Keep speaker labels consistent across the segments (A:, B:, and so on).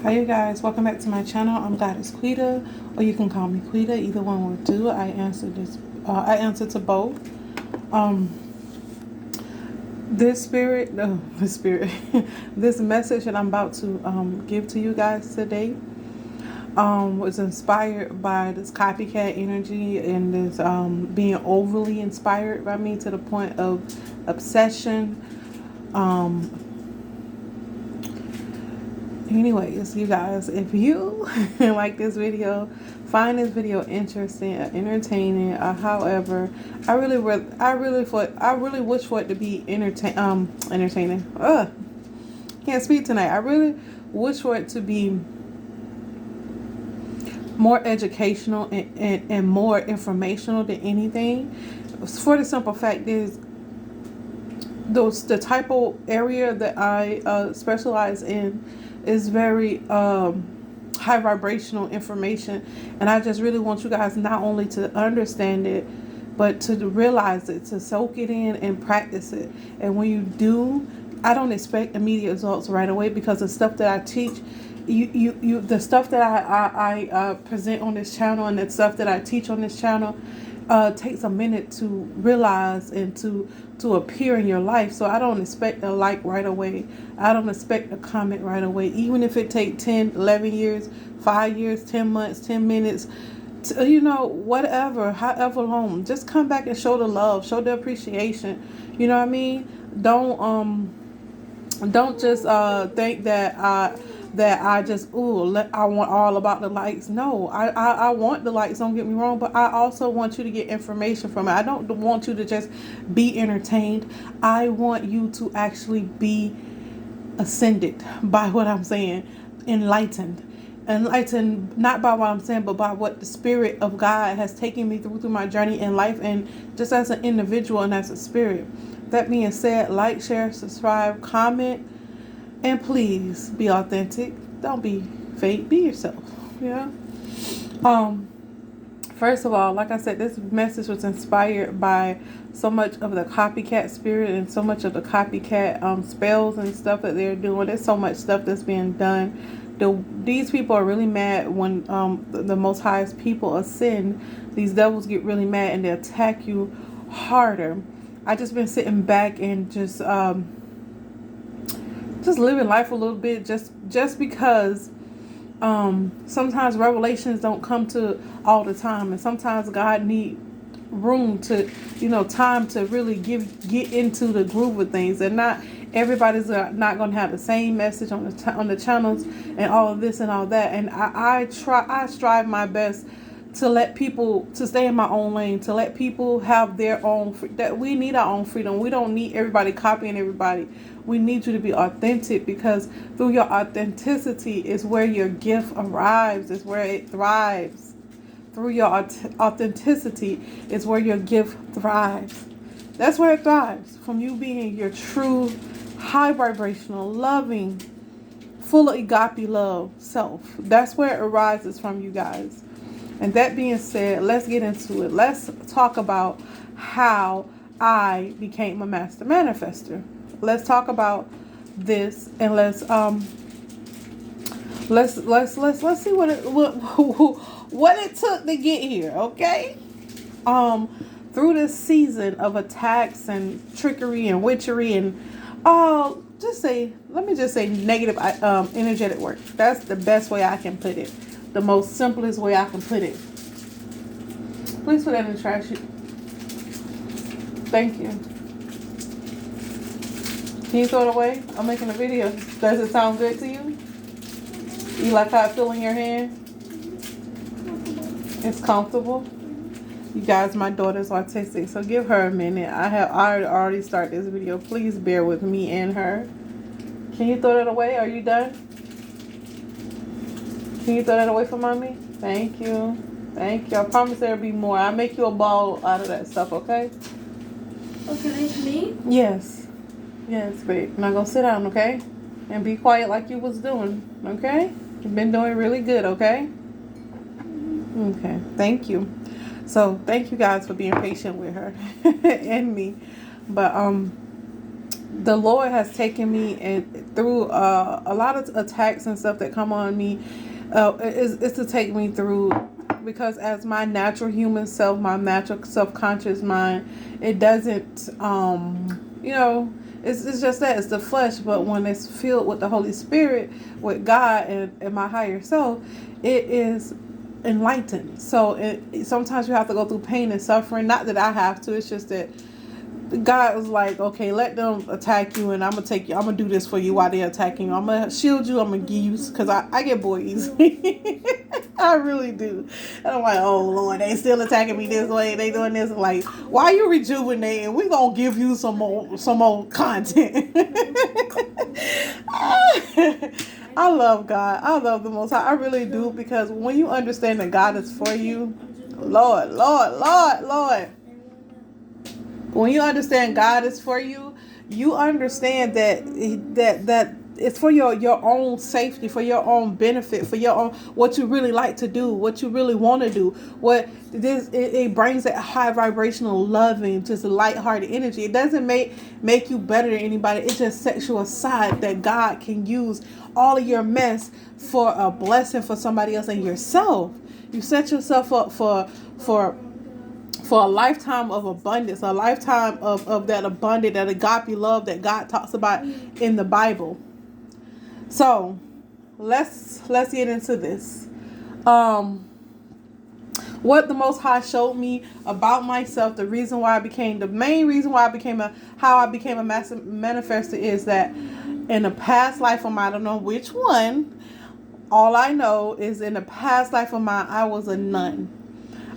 A: Hi you guys, welcome back to my channel. I'm Goddess Quita, or you can call me Quita. Either one will do. I answer to both. Um, this spirit, no, this spirit, this message that I'm about to give to you guys today, was inspired by this copycat energy and this being overly inspired by me to the point of obsession. Anyways, you guys, if you like this video, find this video interesting or entertaining, or however, I really wish for it to be entertaining. Can't speak tonight. I really wish for it to be more educational and more informational than anything. For the simple fact is, the type of area that I specialize in is very high vibrational information, and I just really want you guys not only to understand it, but to realize it, to soak it in and practice it. And when you do, I don't expect immediate results right away, because the stuff that I teach, the stuff that I present on this channel and the stuff that I teach on this channel takes a minute to realize and to appear in your life. So I don't expect a like right away. I don't expect a comment right away, even if it takes 10, 11 years, 5 years, 10 months, 10 minutes, whatever, however long. Just come back and show the love, show the appreciation. You know what I mean? Don't just think that I just I want all about the likes. No, I want the likes, don't get me wrong, but I also want you to get information from it. I don't want you to just be entertained. I want you to actually be ascended by what I'm saying, enlightened not by what I'm saying, but by what the Spirit of God has taken me through my journey in life, and just as an individual and as a spirit. That being said, like, share, subscribe, comment, and please be authentic. Don't be fake. Be yourself. Yeah. First of all, like I said, this message was inspired by so much of the copycat spirit and so much of the copycat spells and stuff that they're doing. There's so much stuff that's being done. These people are really mad when the Most Highest people ascend. These devils get really mad and they attack you harder. I just been sitting back and just living life a little bit, just because sometimes revelations don't come to all the time, and sometimes God need room to, time to really get into the groove of things, and not everybody's not going to have the same message on the channels and all of this and all that. And I strive my best to let people, to stay in my own lane, to let people have their own, that we need our own freedom. We don't need everybody copying everybody. We need you to be authentic, because through your authenticity is where your gift arrives, is where it thrives. Through your authenticity is where your gift thrives. That's where it thrives, from you being your true, high vibrational, loving, full of agape love self. That's where it arises from, you guys. And that being said, let's get into it. Let's talk about how I became a master manifester. Let's talk about this, and let's see what it took to get here. Okay. Through this season of attacks and trickery and witchery and let me just say negative energetic work. That's the best way I can put it. The most simplest way I can put it. Please put that in the trash. Thank you. Can you throw it away? I'm making a video. Does it sound good to you? You like how it feels in your hand? It's comfortable. You guys, my daughter's autistic, so give her a minute. I already started this video. Please bear with me and her. Can you throw that away? Are you done? Can you throw that away for mommy? Thank you. Thank you. I promise there'll be more. I'll make you a ball out of that stuff, okay?
B: Okay, it's me?
A: Yes. Yes, babe. Now go sit down, okay? And be quiet like you was doing, okay? You've been doing really good, okay? Okay. Thank you. So, thank you guys for being patient with her and me. But, the Lord has taken me and through a lot of attacks and stuff that come on me. Is to take me through, because as my natural human self, my natural subconscious mind, it doesn't it's just that it's the flesh. But when it's filled with the Holy Spirit, with God and my higher self, it is enlightened. So sometimes you have to go through pain and suffering. Not that I have to, it's just that God was like, okay, let them attack you, and I'm gonna do this for you while they're attacking you. I'm gonna shield you. I'm gonna give you, because I get bored easily. I really do. And I'm like, oh Lord, they still attacking me this way. They doing this. I'm like, why you rejuvenating? We gonna give you some more content. I love God. I love the Most High. I really do, because when you understand that God is for you, Lord. When you understand God is for you, you understand that it's for your own safety, for your own benefit, for your own, what you really like to do, what you really want to do. What this it brings that high vibrational, loving, just lighthearted energy. It doesn't make you better than anybody. It just sets you aside, that God can use all of your mess for a blessing for somebody else and yourself. You set yourself up for a lifetime of abundance, a lifetime of that abundant, that agape love that God talks about in the Bible. So let's get into this. What the Most High showed me about myself, the main reason why I became a master manifester, is that in a past life of mine, I don't know which one, all I know is in a past life of mine, I was a nun.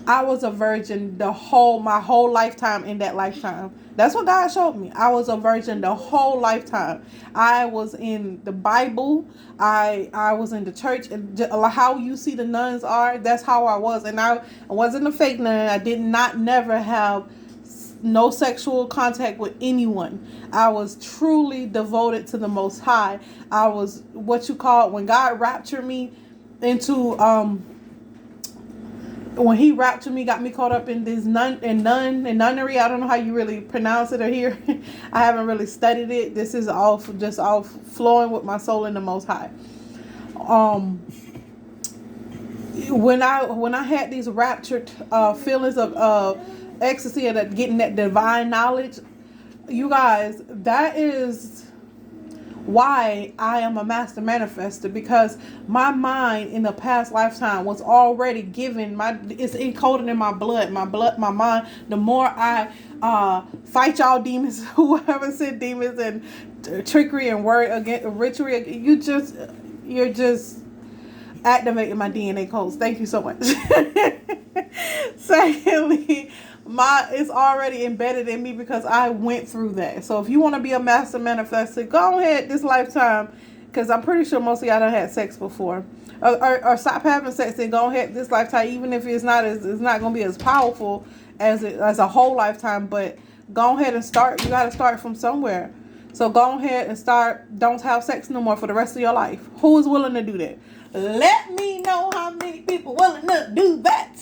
A: I was a virgin my whole lifetime. In that lifetime, that's what God showed me. I was a virgin the whole lifetime. I was in the Bible. I was in the church, and how you see the nuns are, that's how I was. And I wasn't a fake nun. I did not never have no sexual contact with anyone. I was truly devoted to the Most High. I was what you call, when God raptured me into when he raptured me, got me caught up in this nunnery. I don't know how you really pronounce it or hear. I haven't really studied it. This is all flowing with my soul in the Most High. When I had these raptured feelings of ecstasy and getting that divine knowledge, you guys, that is why I am a master manifester, because my mind in the past lifetime was already given, it's encoded in my my mind. The more I fight y'all demons, whoever sent demons and trickery and word against ritual, you're just activating my DNA codes. Thank you so much. Secondly, it's already embedded in me, because I went through that. So if you want to be a master manifester, go ahead this lifetime, because I'm pretty sure most of y'all done had sex before, or stop having sex and go ahead this lifetime, even if it's not going to be as powerful as a whole lifetime. But go ahead and start. You got to start from somewhere. So go ahead and start. Don't have sex no more for the rest of your life. Who is willing to do that? Let me know how many people willing to do that.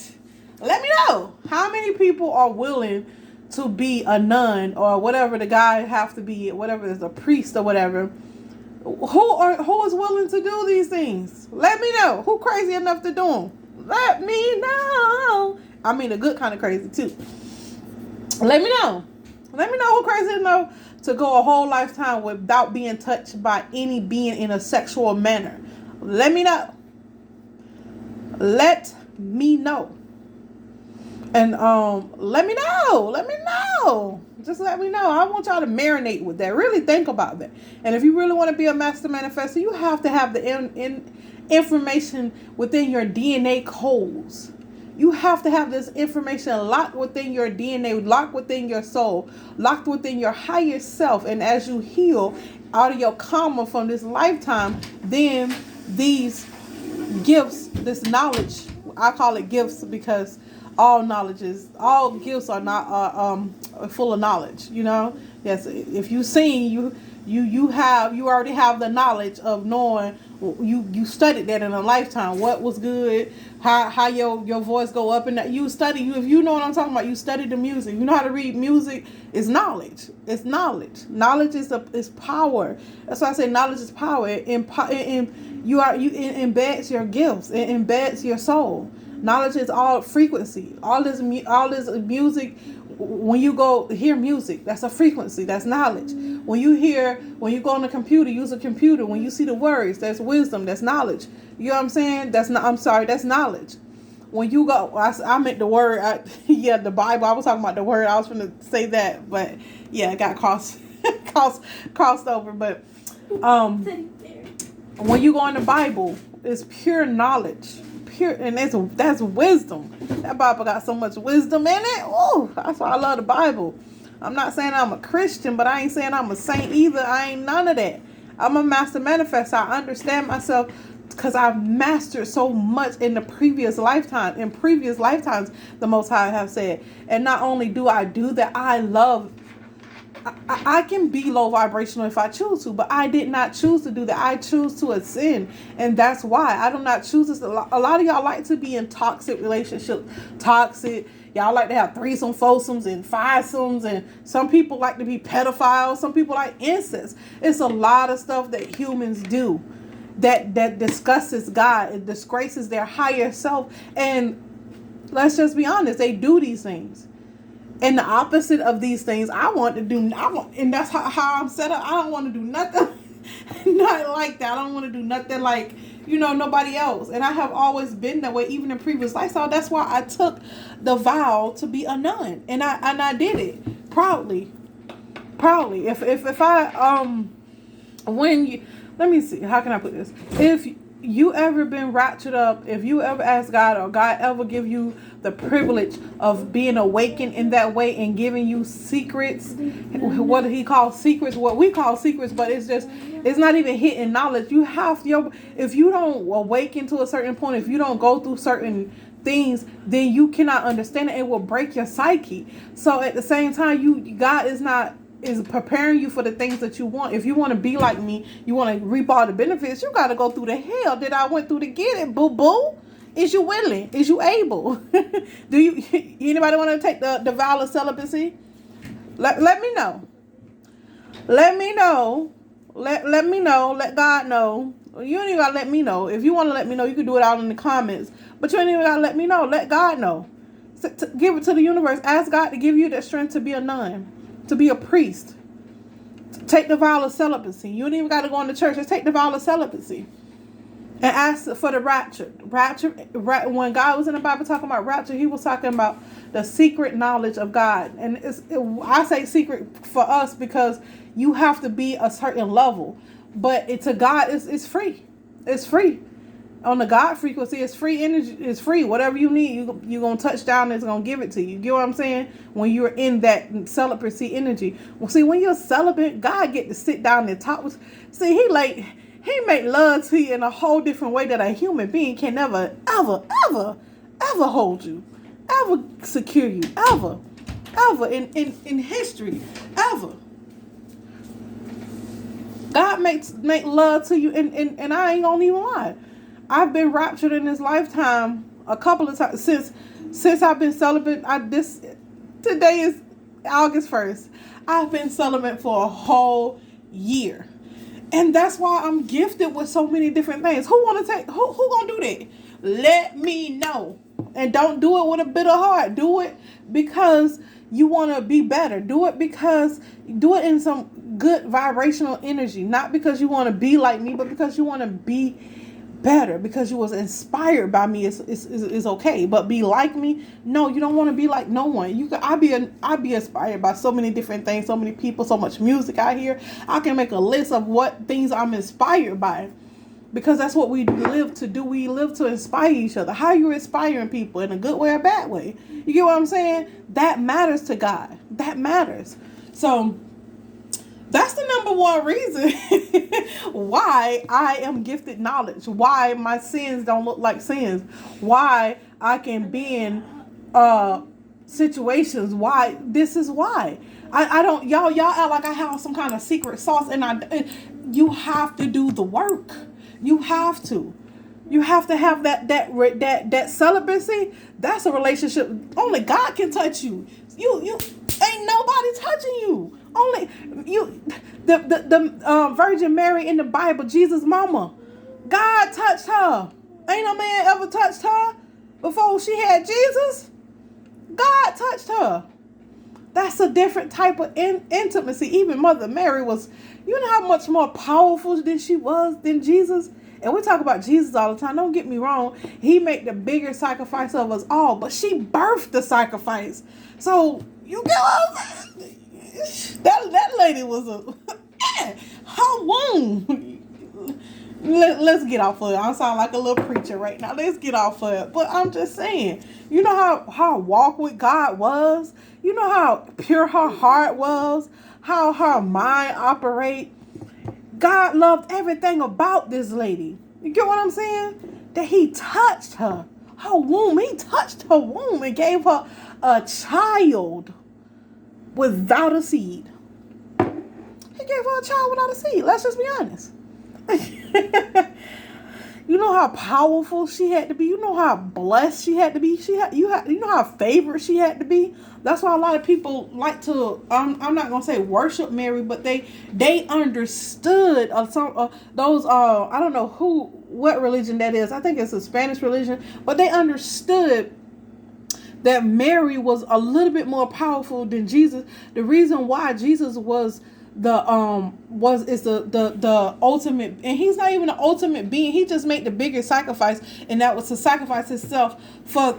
A: Let me know how many people are willing to be a nun, or whatever the guy have to be, whatever is a priest or whatever. Who is willing to do these things? Let me know. Who crazy enough to do them? Let me know. I mean, a good kind of crazy too. Let me know. Let me know who crazy enough to go a whole lifetime without being touched by any being in a sexual manner. Let me know. Let me know. And let me know. Just let me know. I want y'all to marinate with that. Really think about that. And if you really want to be a master manifestor, you have to have the information within your DNA codes. You have to have this information locked within your DNA, locked within your soul, locked within your higher self. And as you heal out of your karma from this lifetime, then these gifts, this knowledge, I call it gifts, because all gifts are not full of knowledge. You know, yes. If you sing, You already have the knowledge of knowing. You studied that in a lifetime. What was good? How your voice go up and that you study. If you know what I'm talking about, you study the music. You know how to read music. It's knowledge. It's knowledge. Knowledge is power. That's why I say knowledge is power. It embeds your gifts. It embeds your soul. Knowledge is all frequency. All this music. When you go hear music, that's a frequency. That's knowledge. When you go on the computer, use a computer. When you see the words, that's wisdom. That's knowledge. You know what I'm saying? That's knowledge. When you go, I meant the word. The Bible. I was talking about the word. I was going to say that, but yeah, it got crossed over. But when you go in the Bible, it's pure knowledge. And that's wisdom. That Bible got so much wisdom in it. Oh, that's why I love the Bible. I'm not saying I'm a Christian, but I ain't saying I'm a saint either. I ain't none of that. I'm a master manifestor. I understand myself because I've mastered so much in the previous lifetime. In previous lifetimes, the Most High have said. And not only do I do that, I can be low vibrational if I choose to, but I did not choose to do that. I choose to ascend, and that's why I do not choose this. A lot of y'all like to be in toxic relationships. Y'all like to have threesome, foursomes, and fivesomes, and some people like to be pedophiles. Some people like incest. It's a lot of stuff that humans do that discusses God. It disgraces their higher self, and let's just be honest, they do these things. And the opposite of these things, and that's how I'm set up. I don't want to do nothing not like that. I don't want to do nothing like, nobody else. And I have always been that way, even in previous lifestyle. That's why I took the vow to be a nun, and I did it proudly. If I when you, let me see, how can I put this? If you ever been raptured up, if you ever ask God, or God ever give you the privilege of being awakened in that way and giving you secrets, what he calls secrets, what we call secrets, but it's not even hidden knowledge. If you don't awaken to a certain point, if you don't go through certain things, then you cannot understand it. It will break your psyche. So at the same time, God is preparing you for the things that you want. If you want to be like me, you want to reap all the benefits, you got to go through the hell that I went through to get it, boo. Is you willing? Is you able? Anybody want to take the vow of celibacy? Let me know. Let me know. Let me know. Let God know. You ain't even got to let me know. If you want to let me know, you can do it out in the comments. But you ain't even got to let me know. Let God know. Give it to the universe. Ask God to give you that strength to be a nun, to be a priest. Take the vow of celibacy. You ain't even got to go into church. Just take the vow of celibacy. And ask for the rapture. When God was in the Bible talking about rapture, he was talking about the secret knowledge of God. And I say secret for us because you have to be a certain level. But to God, it's free. It's free. On the God frequency, it's free energy. It's free. Whatever you need, you're going to touch down and it's going to give it to you. You get what I'm saying? When you're in that celibacy energy. Well, see, when you're celibate, God get to sit down and talk with. See, He make love to you in a whole different way that a human being can never, ever, ever, ever hold you, ever secure you, ever in history, ever. God make love to you, and I ain't gonna even lie. I've been raptured in this lifetime a couple of times since I've been celibate. Today is August 1st. I've been celibate for a whole year. And that's why I'm gifted with so many different things. Who gonna do that? Let me know. And don't do it with a bitter heart. Do it because you want to be better. Do it in some good vibrational energy. Not because you want to be like me, but because you want to be better. Because you was inspired by me is okay. But be like me? No, you don't want to be like no one. I be inspired by so many different things, so many people, so much music out here. I can make a list of what things I'm inspired by. Because that's what we live to do. We live to inspire each other. How you inspiring people in a good way or bad way? You get what I'm saying? That matters to God. That matters. So that's the number one reason why I am gifted knowledge. Why my sins don't look like sins. Why I can be in situations. Why. This is why. I don't, y'all act like I have some kind of secret sauce, you have to do the work. You have to. You have to have that celibacy. That's a relationship. Only God can touch you. You ain't nobody touching you. Only you. The Virgin Mary in the Bible, Jesus' mama. God touched her. Ain't no man ever touched her before she had Jesus. God touched her. That's a different type of intimacy. Even Mother Mary was, you know how much more powerful than she was than Jesus? And we talk about Jesus all the time. Don't get me wrong. He made the bigger sacrifice of us all. But she birthed the sacrifice. So, you get what I'm saying? That lady was her womb. Let's get off of it. I sound like a little preacher right now. Let's get off of it. But I'm just saying, you know how her walk with God was? You know how pure her heart was? How her mind operate? God loved everything about this lady. You get what I'm saying? That he touched her womb. He touched her womb and gave her a child without a seed. He gave her a child without a seed. Let's just be honest. You know how powerful she had to be. You know how blessed she had to be. You know how favored she had to be. That's why a lot of people like to. I'm not gonna say worship Mary, but they understood those. I don't know what religion that is. I think it's a Spanish religion, but they understood that Mary was a little bit more powerful than Jesus. The reason why Jesus was the ultimate, and he's not even the ultimate being. He just made the bigger sacrifice, and that was to sacrifice himself for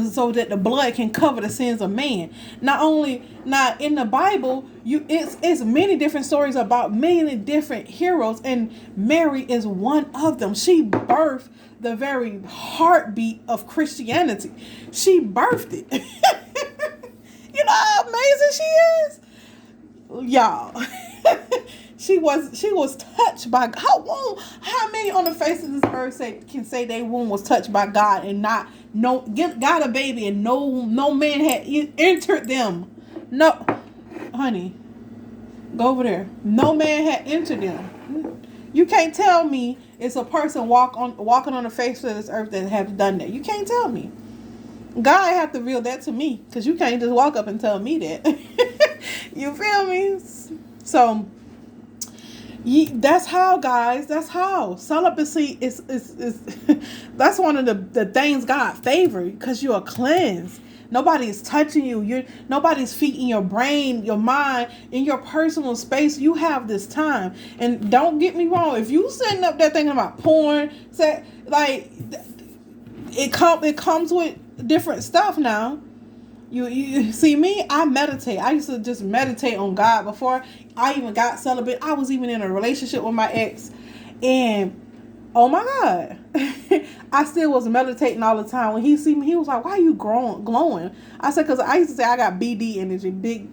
A: so that the blood can cover the sins of man. Not in the Bible, it's many different stories about many different heroes, and Mary is one of them. She birthed the very heartbeat of Christianity. She birthed it. You know how amazing she is? Y'all. she was touched by God. How many on the face of this earth can say their womb was touched by God and got a baby and no man had entered them? No, honey, go over there. No man had entered them. You can't tell me it's a person walking on the face of this earth that have done that. You can't tell me. God have to reveal that to me, because you can't just walk up and tell me that. You feel me? So that's how, guys. That's how celibacy is. That's one of the things God favored, because you are cleansed. Nobody is touching you. Nobody's feeding your brain, your mind, in your personal space. You have this time. And don't get me wrong. If you sitting up there thinking about porn, it comes with different stuff now. You see me, I meditate. I used to just meditate on God before I even got celibate. I was even in a relationship with my ex, and oh my God, I still was meditating all the time. When he see me, he was like, "Why are you glowing?" I said, "Cause I used to say I got BD energy, big,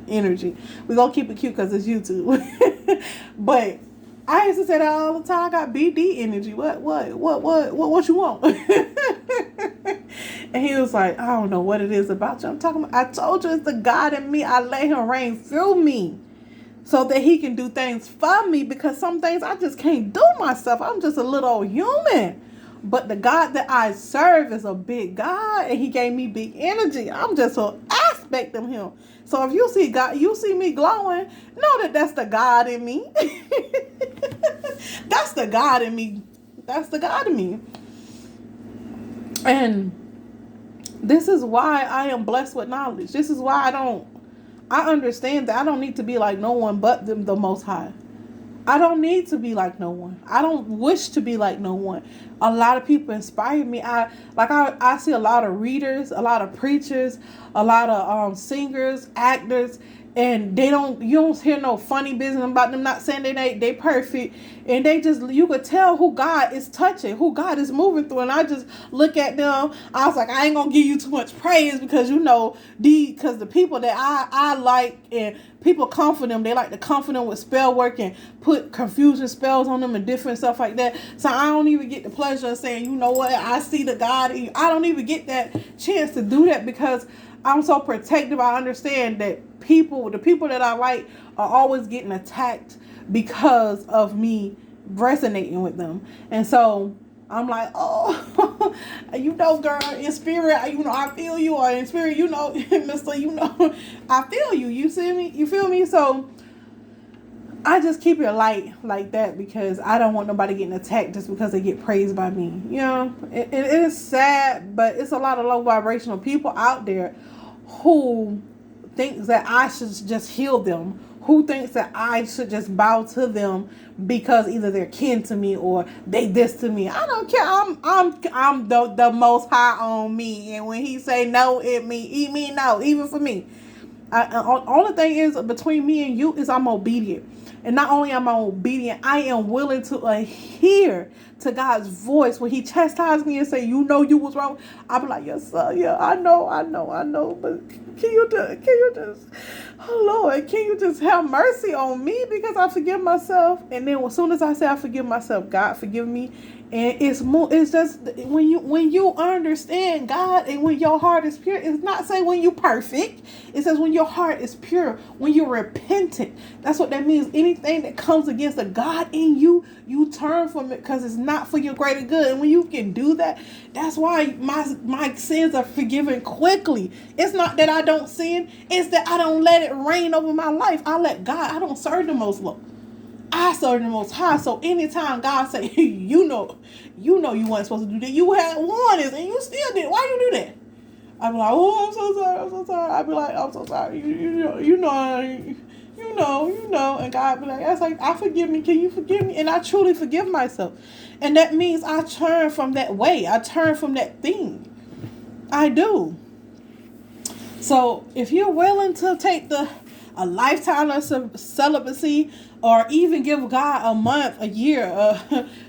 A: energy." We're gonna keep it cute because it's YouTube. But I used to say that all the time. I got BD energy. What you want? And he was like, "I don't know what it is about you." I told you it's the God in me. I let him reign through me so that he can do things for me, because some things I just can't do myself. I'm just a little old human. But the God that I serve is a big God, and he gave me big energy. I'm just an aspect of him. So if you see God, you see me glowing, know that's the God in me. That's the God in me. That's the God in me. And this is why I am blessed with knowledge. This is why I understand that I don't need to be like no one but the Most High. I don't need to be like no one. I don't wish to be like no one. A lot of people inspire me. I see a lot of readers, a lot of preachers, a lot of singers, actors, and you don't hear no funny business about them not saying they perfect, and you could tell who God is touching, who God is moving through. And I just look at them. I was like, I ain't gonna give you too much praise, because because the people that I like, and people comfort them, they like to comfort them with spell work and put confusion spells on them and different stuff like that. So I don't even get the pleasure of saying, you know what, I see the God in you. I don't even get that chance to do that, because I'm so protective. I understand that the people that I like, are always getting attacked because of me resonating with them. And so I'm like, oh, girl, in spirit, I feel you, or in spirit, mister, I feel you. You see me? You feel me? So I just keep it light like that because I don't want nobody getting attacked just because they get praised by me. It is sad, but it's a lot of low vibrational people out there who thinks that I should just heal them, who thinks that I should just bow to them because either they're kin to me or they this to me. I don't care. I'm the most high on me, and when he say no, it mean no, even for me. Only thing is between me and you is I'm obedient. And not only am I obedient, I am willing to adhere to God's voice. When he chastised me and say, you was wrong, I'll be like, yes, sir, yeah, I know. But can you just, oh Lord, can you just have mercy on me because I forgive myself? And then as soon as I say I forgive myself, God forgive me. And it's just when you understand God and when your heart is pure, it's not say when you perfect. It says when your heart is pure, when you're repentant. That's what that means. Anything that comes against the God in you, you turn from it because it's not for your greater good. And when you can do that, that's why my sins are forgiven quickly. It's not that I don't sin, it's that I don't let it reign over my life. I let God. I don't serve the most low. I serve the Most High. So anytime God say, you know you weren't supposed to do that. You had warnings and you still did. Why you do that? I be like, oh, I'm so sorry. I be like, I'm so sorry. You know. And God be like, that's like, I forgive me. Can you forgive me? And I truly forgive myself. And that means I turn from that way. I turn from that thing. I do. So if you're willing to take a lifetime of celibacy, or even give God a month, a year,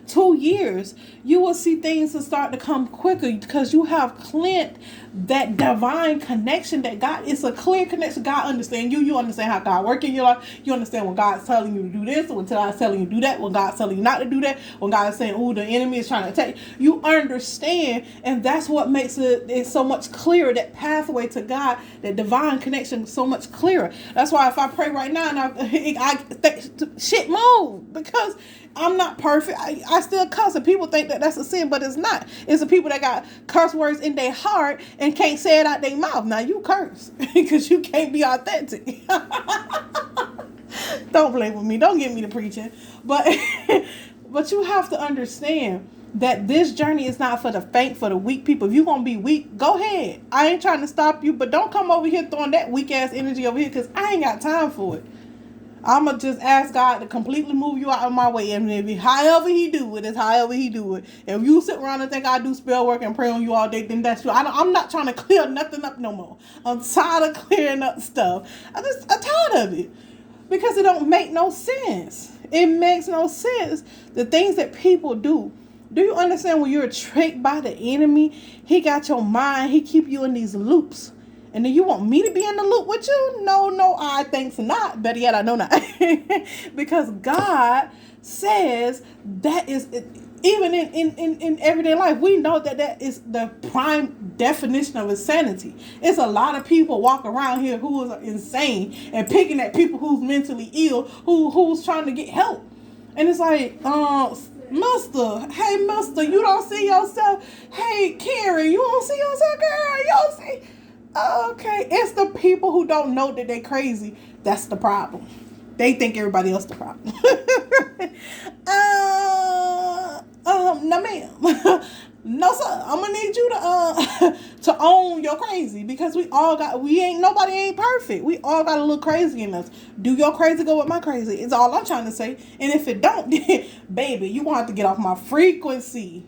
A: 2 years, you will see things to start to come quicker because you have cleared that divine connection that God, it's a clear connection. God understands you. You understand how God works in your life. You understand when God's telling you to do this, when God's telling you to do that, when God's telling you not to do that, when God is saying, oh, the enemy is trying to attack you. understand, and that's what makes it so much clearer, that pathway to God, that divine connection so much clearer. That's why if I pray right now and I shit move, because I'm not perfect. I still cuss, and people think that that's a sin, but it's not. It's the people that got curse words in their heart and can't say it out their mouth. Now you curse because you can't be authentic. Don't play with me. Don't get me to preaching. But you have to understand that this journey is not for the faint, for the weak people. If you're going to be weak, go ahead. I ain't trying to stop you, but don't come over here throwing that weak ass energy over here because I ain't got time for it. I'm going to just ask God to completely move you out of my way. And if however he do it, it's however he do it. If you sit around and think I do spell work and pray on you all day, then that's you. I'm not trying to clear nothing up no more. I'm tired of clearing up stuff. I'm tired of it. Because it don't make no sense. It makes no sense. The things that people do. Do you understand when you're tricked by the enemy? He got your mind. He keep you in these loops. And then you want me to be in the loop with you? No, I think not. Better yet, I know not. Because God says that is, even in everyday life, we know that is the prime definition of insanity. It's a lot of people walk around here who are insane and picking at people who's mentally ill, who's trying to get help. And it's like, Mister, hey, Mister, you don't see yourself. Hey, Karen, you don't see yourself, girl. You don't see. Okay, it's the people who don't know that they're crazy. That's the problem. They think everybody else the problem. No, ma'am. No, sir. I'm gonna need you to own your crazy, because nobody ain't perfect. We all got a little crazy in us. Do your crazy go with my crazy? It's all I'm trying to say. And if it don't, then, baby, you gonna have to get off my frequency.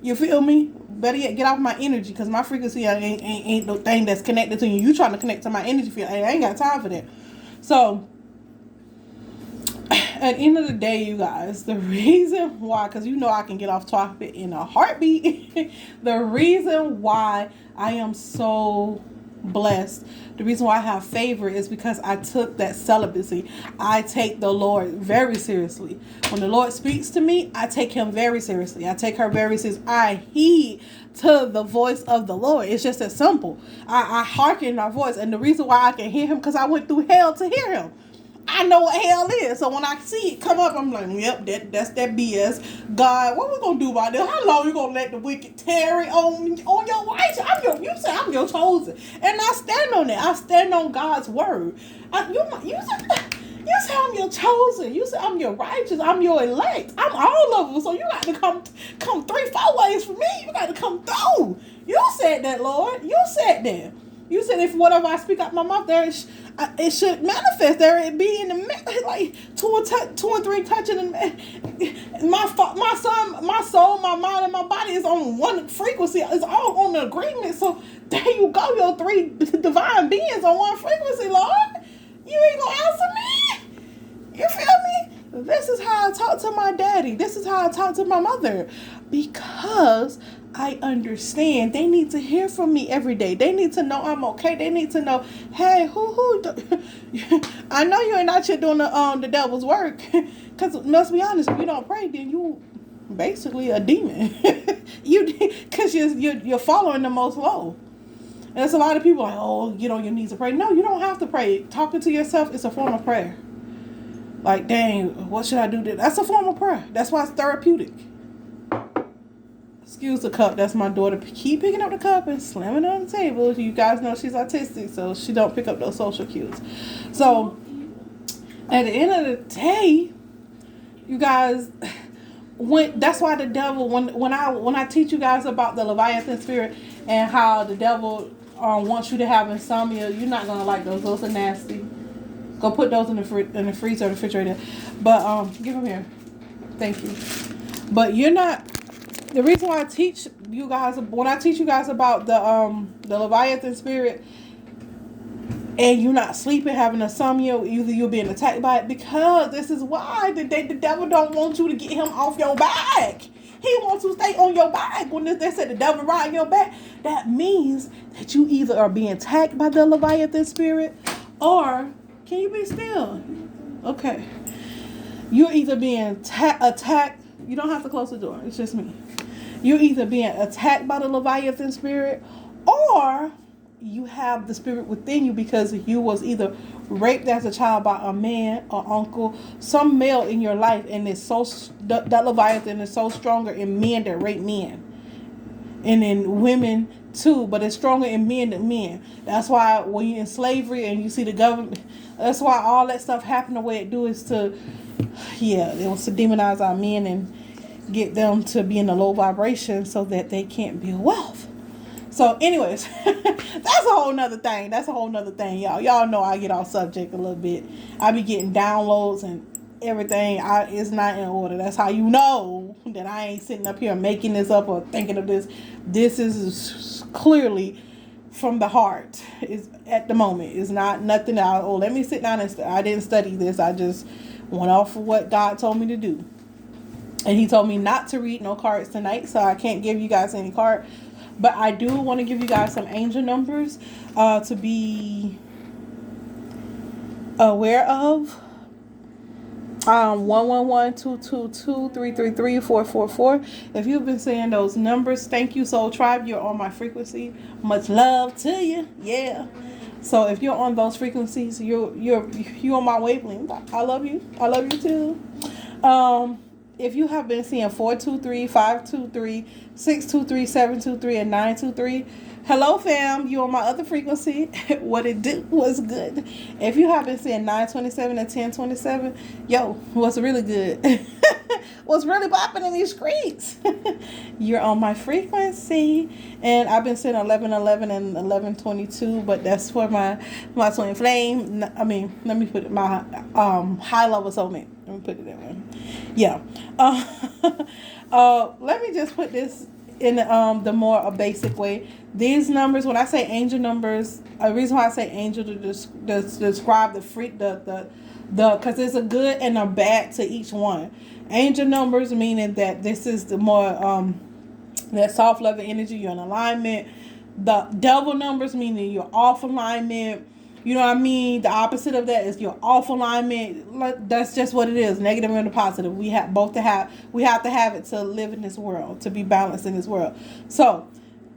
A: You feel me? Better yet, get off my energy, because my frequency ain't no thing that's connected to you. You trying to connect to my energy field. I ain't got time for that. So, at the end of the day, you guys, the reason why, because I can get off topic in a heartbeat. The reason why I am so blessed. The reason why I have favor is because I took that celibacy. I take the Lord very seriously. When the Lord speaks to me, I take him very seriously. I take her very seriously. I heed to the voice of the Lord. It's just as simple. I hearken my voice. And the reason why I can hear him, because I went through hell to hear him. I know what hell is. So when I see it come up, I'm like, yep, that's that BS. God, what we gonna do about this? How long you gonna let the wicked tarry on your righteous? You say I'm your chosen, and I stand on that. I stand on God's word. You say I'm your chosen. You say I'm your righteous. I'm your elect. I'm all of them. So you got to come 3-4 ways for me. You got to come through. You said that, Lord. You said that. You said if whatever I speak out my mouth, it should manifest. There it be in the like two and three touching. My soul, my mind, and my body is on one frequency. It's all on the agreement. So there you go, your 3 divine beings on one frequency, Lord. You ain't gonna answer me. You feel me? This is how I talk to my daddy. This is how I talk to my mother, because I understand they need to hear from me every day. They need to know I'm okay. They need to know, hey, I know you ain't out here doing the devil's work. Because let's be honest, if you don't pray, then you basically a demon. Because you're following the most low. And there's a lot of people like, oh, get on your knees to pray. No, you don't have to pray. Talking to yourself is a form of prayer. Like, dang, what should I do? That's a form of prayer. That's why it's therapeutic. Excuse the cup. That's my daughter. Keep picking up the cup and slamming it on the table. You guys know she's autistic, so she don't pick up those social cues. So, at the end of the day, you guys, that's why the devil, when I teach you guys about the Leviathan spirit and how the devil wants you to have insomnia, you're not gonna like those. Those are nasty. Go put those in the freezer or the refrigerator. But give them here. Thank you. But you're not. The reason why I teach you guys, when I teach you guys about the Leviathan spirit, and you're not sleeping, having insomnia, either you're being attacked by it, because this is why the devil don't want you to get him off your back. He wants to stay on your back. When they said the devil riding your back, that means that you either are being attacked by the Leviathan spirit, or can you be still? Okay. You're either being attacked. You don't have to close the door. It's just me. You're either being attacked by the Leviathan spirit, or you have the spirit within you because you was either raped as a child by a man or uncle, some male in your life, and it's that Leviathan is so stronger in men that rape men, and in women too, but it's stronger in men than men. That's why when you're in slavery and you see the government, that's why all that stuff happened the way it do, is to, it was to demonize our men and get them to be in a low vibration so that they can't build wealth. So anyways, that's a whole nother thing. Y'all. Y'all know I get off subject a little bit. I be getting downloads and everything. It's not in order. That's how you know that I ain't sitting up here making this up or thinking of this. This is clearly from the heart. Is at the moment. It's not nothing out. Oh, let me sit down and I didn't study this. I just went off of what God told me to do. And he told me not to read no cards tonight, so I can't give you guys any card. But I do want to give you guys some angel numbers to be aware of. 111-222-333-444. If you've been saying those numbers, thank you, Soul Tribe. You're on my frequency. Much love to you. Yeah. So if you're on those frequencies, you're on my wavelength. I love you. I love you too. If you have been seeing 423, 523, 623, 723, and 923, hello fam, you on my other frequency. What it do was good. If you have been seeing 927 and 1027, yo, what's really good? What's really popping in these streets? You're on my frequency. And I've been seeing 1111 and 1122, but that's for my twin flame. I mean, let me put it, my high level soulmate. Let me put it that way. Yeah. Let me just put this in the more basic way. These numbers, when I say angel numbers, a reason why I say angel to describe the because there's a good and a bad to each one. Angel numbers meaning that this is the more that soft loving energy, you're in alignment. The devil numbers, meaning you're off alignment. You know what I mean? The opposite of that is your off alignment. That's just what it is. Negative and the positive. We have both to have. We have to have it to live in this world, to be balanced in this world. So,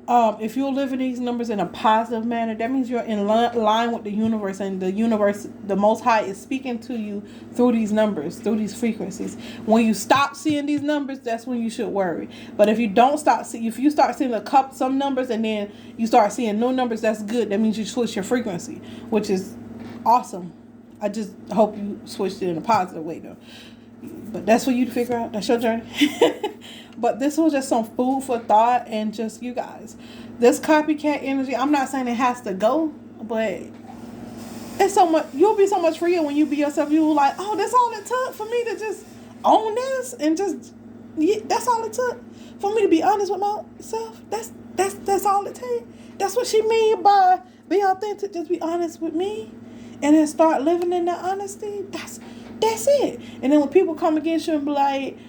A: if you're living these numbers in a positive manner, that means you're in line with the universe, and the universe, the Most High, is speaking to you through these numbers, through these frequencies. When you stop seeing these numbers, that's when you should worry. But if you don't if you start seeing some numbers and then you start seeing no numbers, that's good. That means you switch your frequency, which is awesome. I just hope you switched it in a positive way, though. But that's for you to figure out. That's your journey. But this was just some food for thought, and just you guys, this copycat energy, I'm not saying it has to go, but it's so much. You'll be so much freer when you be yourself. You'll like, oh, that's all it took for me to just own this, and just that's all it took for me to be honest with myself. That's all it takes. That's what she mean by be authentic. Just be honest with me, and then start living in that honesty. That's it. And then when people come against you and be like,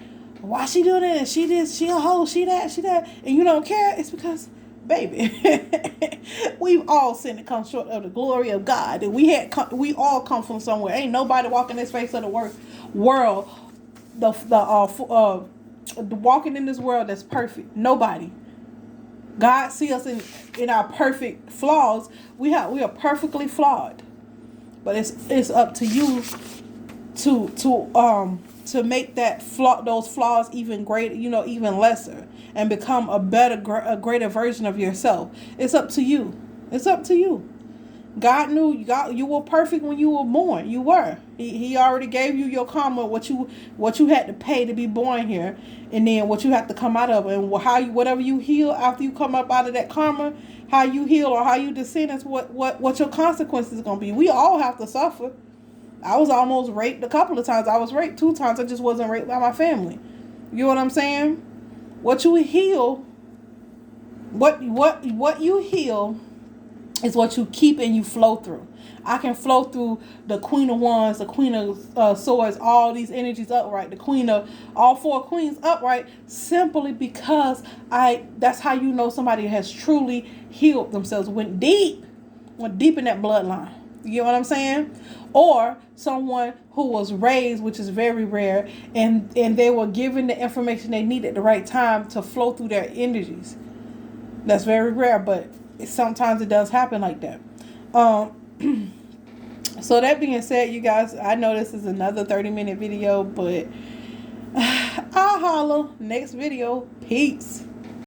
A: why she doing that? She this, she a hoe, she that, and you don't care, it's because, baby, we've all sinned and come short of the glory of God. And we all come from somewhere. Ain't nobody walking this face of the world, walking in this world that's perfect. Nobody. God see us in our perfect flaws. We are perfectly flawed. But it's up to you to make those flaws even greater, even lesser, and become a greater version of yourself. It's up to you. It's up to you. God knew you were perfect when you were born. You were. He already gave you your karma, what you had to pay to be born here, and then what you have to come out of, and whatever you heal after you come up out of that karma, how you heal or how you descend is what your consequences is gonna be. We all have to suffer. I was almost raped a couple of times. I was raped 2 times. I just wasn't raped by my family. You know what I'm saying? What you heal, what you heal is what you keep and you flow through. I can flow through the Queen of Wands, the Queen of Swords, all these energies upright, the Queen of all 4 queens upright, simply because that's how you know somebody has truly healed themselves, went deep in that bloodline. You know what I'm saying? Or someone who was raised, which is very rare, and they were given the information they needed at the right time to flow through their energies. That's very rare, but sometimes it does happen like that. So that being said, you guys, I know this is another 30-minute video, but I'll holler next video. Peace.